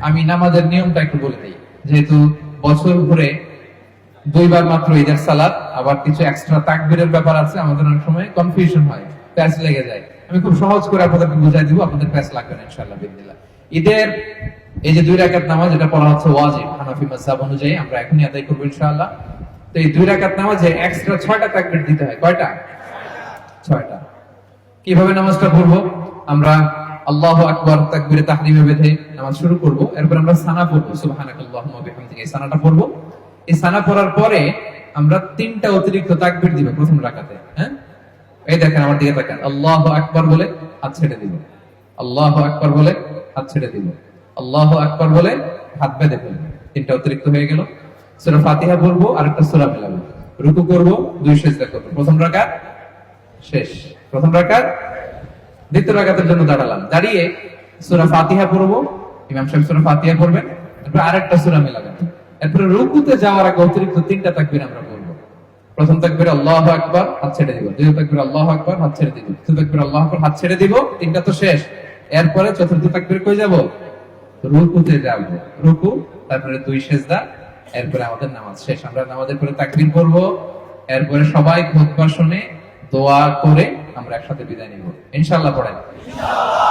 আমি নামাজের নিয়মটা একটু বলে দিই। যেহেতু বছর ঘুরে দুইবার মাত্র ঈদের সালাত, আবার কিছু এক্সট্রা তাকবীরের ব্যাপার আছে, আমাদের অনেক সময় কনফিউশন হয়, প্যাচ লেগে যায়। আমি খুব সহজ করে আপনাদেরকে বুঝাই দিব, আপনাদের প্যাচ লাগবে না ইনশাআল্লাহ বিদিনিল্লাহ। ঈদের এই যে 2 রাকাত নামাজ, এটা পড়া হচ্ছে ওয়াজিব হানাফি মাযহাব অনুযায়ী, আমরা এখনই আদায় করব ইনশাআল্লাহ। তো এই 2 রাকাত নামাজে এক্সট্রা 6টা তাকবীর দিতে হয়। কয়টা? 6টা। কিভাবে নামাজটা পড়বো? আমরা আল্লাহু আকবার তাকবীরে তাহরিমে বেঁধে নামাজ শুরু করব। এরপর আমরা সানা পড়বো, সুবহানাকাল্লাহুম্মা ওয়া বিহামদিকা। এই সানাটা পড়বো। এই সানা পড়ার পরে আমরা 3টা অতিরিক্ত তাকবীর দিব প্রথম রাকাতে। হ্যাঁ, এই দেখেন আমার দিকে তাকান। আল্লাহু আকবার বলে হাত ছেড়ে দিব, আল্লাহু আকবার বলে হাত ছেড়ে দিব, আল্লাহু আকবার বলে হাত বেঁধে ফেলবো। 3টা অতিরিক্ত হয়ে গেল। সূরা ফাতিহা পড়বো, আরেকটা সূরা মিলাবো, রুকু করব, 2 সিজদা করব। প্রথম রাকাত শেষ। প্রথম রাকাত। দ্বিতীয় রাকাতের জন্য দাঁড়ালাম, দাঁড়িয়ে সূরা ফাতিহা পড়বো, ইমাম সাহেব সূরা ফাতিহা পড়বেন, এরপর আরেকটা সূরা মিলাবেন। এরপর রুকুতে যাওয়ার আগে অতিরিক্ত 3টা তাকবীর আমরা পড়বো। প্রথম তাকবীরে আল্লাহু আকবার, হাত ছেড়ে দিব। দ্বিতীয় তাকবীরে আল্লাহু আকবার, হাত ছেড়ে দিব। তৃতীয় তাকবীরে আল্লাহু আকবার, হাত ছেড়ে দিব। 3টা তো শেষ। এরপরে চতুর্থ তাকবীরে কই যাব? রুকুতে যাব। রুকু, তারপরে 2 সিজদা, এরপরে আমাদের নামাজ শেষ। আমরা নামাজের পরে তাকবীর পড়বো, এরপরে সবাই খুতবা শুনে দোয়া করে আমরা একসাথে বিদায় নিব ইনশাআল্লাহ। পড়েন ইনশাআল্লাহ।